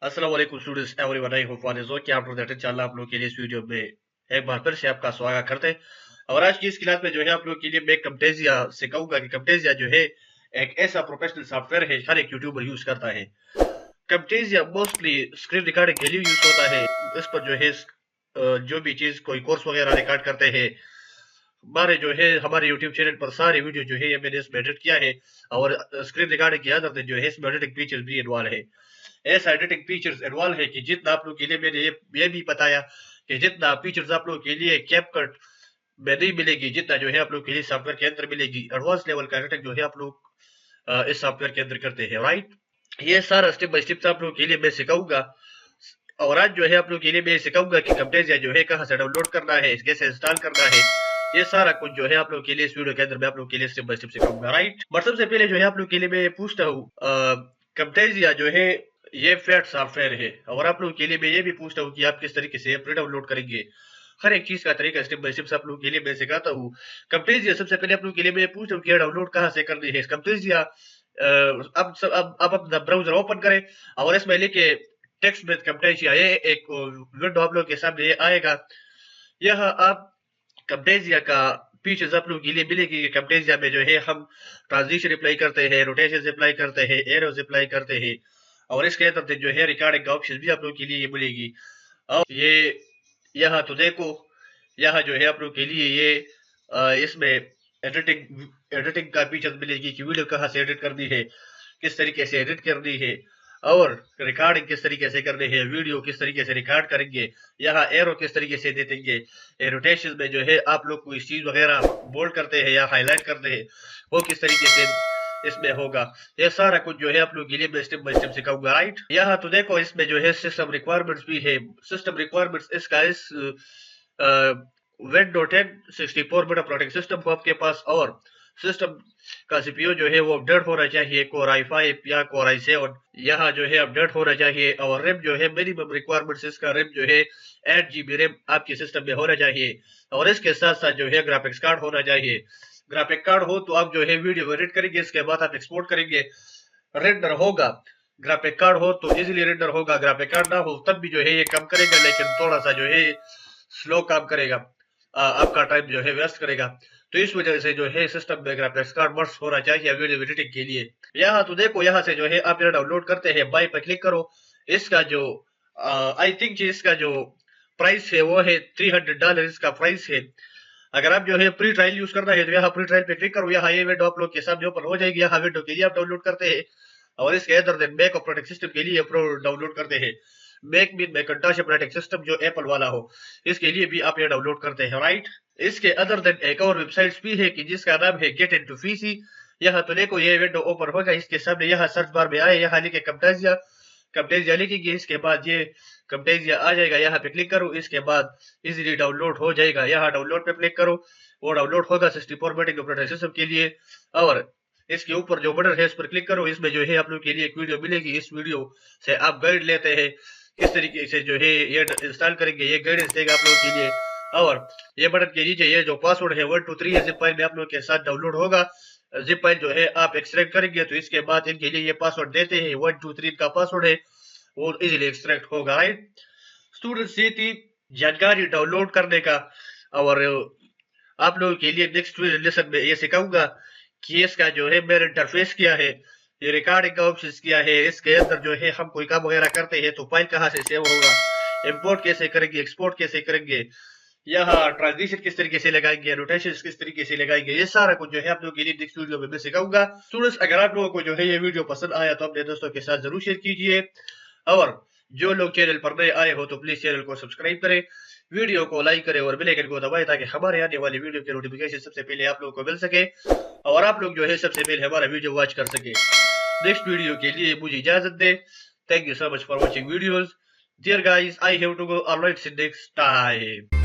अस्सलाम वालेकुम students everyone. I hope all is okay. आप लोग इंशाल्लाह आप लोग के लिए इस वीडियो में एक बार फिर से आपका स्वागत करते हैं। और आज की इस क्लास में जो है आप लोग के लिए मैं Camtasia सिखाऊंगा कि Camtasia जो है एक ऐसा प्रोफेशनल सॉफ्टवेयर है हर एक यूट्यूबर यूज करता है। Camtasia मोस्टली स्क्रीन रिकॉर्डिंग के लिए यूज होता है। इस पर जो है जो भी चीज कोई कोर्स वगैरह रिकॉर्ड करते हैं, हमारे जो है हमारे यूट्यूब चैनल पर सारे वीडियो जो है ये मैंने इसमें एडिट किया है। और स्क्रीन रिकॉर्डिंग की आदत जो है इसमें एडिटिंग फीचर्स भी इन्वॉल्व है। ऐसा एडिटिंग फीचर्स इन्वॉल्व है कि जितना आप लोग के लिए मैंने ये भी बताया कि जितना फीचर्स आप लोग के लिए कैपकट में नहीं मिलेगी, जितना जो है आप लोग के लिए सॉफ्टवेयर के अंदर मिलेगी। एडवांस लेवल का एडिटिंग जो है आप लोग इस सॉफ्टवेयर के अंदर करते हैं, राइट। ये सारा स्टेप बाय स्टेप आप लोग के लिए मैं सिखाऊंगा। और आज जो है आप लोग के लिए मैं सिखाऊंगा कि Camtasia जो है कहाँ से डाउनलोड करना है, कैसे इंस्टॉल करना है। ये सारा कुछ जो है आप लोग के लिए इस वीडियो के अंदर मैं आप लोग के लिए स्टेप बाय स्टेप सिखाऊंगा, राइट। बट सबसे पहले जो है आप लोग के लिए मैं पूछता हूँ, Camtasia जो है ये फेड सॉफ्टवेयर है। और आप लोग के लिए मैं ये भी पूछता हूँ कि आप किस तरीके से प्री डाउनलोड करेंगे। हर एक चीज का तरीका स्टेप बाय स्टेप आप लोग के लिए मैं सिखाता हूँ। Camtasia सबसे पहले आप लोग के लिए मैं पूछता हूँ कि डाउनलोड कहाँ से करनी है। Camtasia अब अपना ब्राउजर ओपन करें और इसमें लिखे टेक्स्ट विद Camtasia, ये एक विंडो आप लोग के सामने ये आएगा। यह आप Camtasia का फीचर्स आप लोग के लिए मिलेगी। Camtasia में जो है हम ट्रांजिशन अप्लाई करते हैं, रोटेशन अप्लाई करते हैं, एरोज अप्लाई करते हैं। और इसके अंदर जो है रिकॉर्डिंग का ऑप्शन भी आप लोग के लिए ये मिलेगी। और ये यहाँ तो देखो, यहाँ जो है आप लोग के लिए ये इसमें एडिटिंग एडिटिंग का फीचर मिलेगी कि वीडियो कहाँ से एडिट करनी है, किस तरीके से एडिट करनी है, और रिकॉर्डिंग किस तरीके से करनी है, वीडियो किस तरीके से रिकॉर्ड करेंगे, यहाँ एरो किस तरीके से दे देंगे। रोटेशन में जो है आप लोग कोई चीज वगैरह बोल्ड करते हैं या हाईलाइट करते हैं, वो किस तरीके से इसमें होगा। ये सारा कुछ जो है आप लोग के लिए मैं स्टेप बाय स्टेप सिखाऊंगा, राइट। यहाँ तो देखो इसमें जो है सिस्टम रिक्वायरमेंट्स भी है। सिस्टम रिक्वायरमेंट्स इसका इस Win.10 64 बिट ऑपरेटिंग सिस्टम हो आपके पास, और सिस्टम का सीपीयू जो है वो अपडेट होना चाहिए Core i5 या Core i7, यहाँ जो है अपडेट होना चाहिए। और रैम जो है मिनिमम रिक्वायरमेंट्स इसका रैम जो है 8 GB रैम आपके सिस्टम में होना चाहिए। और इसके साथ साथ जो है ग्राफिक्स कार्ड होना चाहिए। ग्राफिक कार्ड हो तो आप जो है वीडियो एडिट करेंगे, इसके बाद आप एक्सपोर्ट करेंगे, रेंडर होगा। ग्राफिक कार्ड हो तो इजीली रेंडर होगा, ग्राफिक कार्ड ना हो तब भी जो है ये काम करेगा, लेकिन थोड़ा सा जो है स्लो काम करेगा, आपका टाइम जो है वेस्ट करेगा। तो इस वजह से जो है सिस्टम में ग्राफिक्स कार्ड मस्ट होना चाहिए वीडियो एडिटिंग के लिए। यहाँ तो देखो, यहाँ से जो है आप डाउनलोड करते हैं, बाय पे क्लिक करो। इसका जो आई थिंक इसका जो प्राइस है वो है $300 इसका प्राइस है। अगर आप जो है प्री ट्रायल यूज करना है तो यहाँ प्री ट्रायल पे क्लिक करो। यहाँ ये विंडो आप लोग के सामने ओपन हो जाएगी। यहाँ विंडो के लिए आप डाउनलोड करते हैं, और इसके अंदर मैक ऑपरेटिंग सिस्टम के लिए डाउनलोड करते हैं। Mac mean Macintosh operating system जो एप्पल वाला हो, इसके लिए भी आप ये डाउनलोड करते हैं, राइट। इसके अदर देन एक और वेबसाइट भी है कि जिसका नाम है गेट इनटू पीसी। यहाँ तो देखो ये विंडो ओपन होगा, इसके सामने यहाँ सर्च बार में आए, यहाँ लिखे Camtasia लिखेंगे, इसके बाद ये Camtasia आ जाएगा। यहाँ पे क्लिक करो, इसके बाद इजीली डाउनलोड हो जाएगा। यहाँ डाउनलोड पे क्लिक करो, वो डाउनलोड होगा 64 बिट ऑपरेटिंग सिस्टम के लिए। और इसके ऊपर जो बटन है इस पर क्लिक करो, इसमें जो है आप लोग के लिए एक वीडियो मिलेगी। इस वीडियो से आप गाइड लेते हैं किस तरीके से जो है ये इंस्टॉल करेंगे, ये गाइडेंस देगा आप लोगों के लिए। और ये बटन के नीचे ये जो पासवर्ड है 123 जिप फाइल में आप लोग के साथ डाउनलोड होगा। जिप फाइल जो है आप एक्सट्रैक्ट करेंगे तो इसके बाद इनके लिए ये पासवर्ड देते हैं, 123 का पासवर्ड है, वो इजीली एक्सट्रैक्ट होगा, राइट। स्टूडेंट्स ये थी जानकारी डाउनलोड करने का। और आप लोगों के लिए नेक्स्ट लेसन में ये सिखाऊंगा कि इसका जो है मेरा इंटरफेस क्या है, ये रिकॉर्डिंग का ऑप्शन क्या है, इसके अंदर जो है हम कोई काम वगैरह करते हैं तो फाइल कहाँ से सेव होगा, इंपोर्ट कैसे करेंगे, एक्सपोर्ट कैसे करेंगे, यहाँ ट्रांजिशन किस तरीके से लगाएंगे, रोटेशन किस तरीके से लगाएंगे। ये सारा कुछ जो है आप लोगों के लिए नेक्स्ट वीडियो में मैं सिखाऊंगा। स्टूडेंट्स अगर आप लोगों को जो है ये वीडियो पसंद आया तो अपने दोस्तों के साथ जरूर शेयर कीजिए। और जो लोग चैनल पर नए आए हो तो प्लीज चैनल को सब्सक्राइब करें, वीडियो को लाइक करें और बेल आइकन को दबाएं ताकि हमारे आने वाली वीडियो के नोटिफिकेशन सबसे पहले आप लोगों को मिल सके और आप लोग जो है सबसे पहले हमारा वीडियो वॉच कर सके। नेक्स्ट वीडियो के लिए मुझे इजाजत दे। Thank you so much for watching videos. Dear guys, I have to go. Alright, see you next time.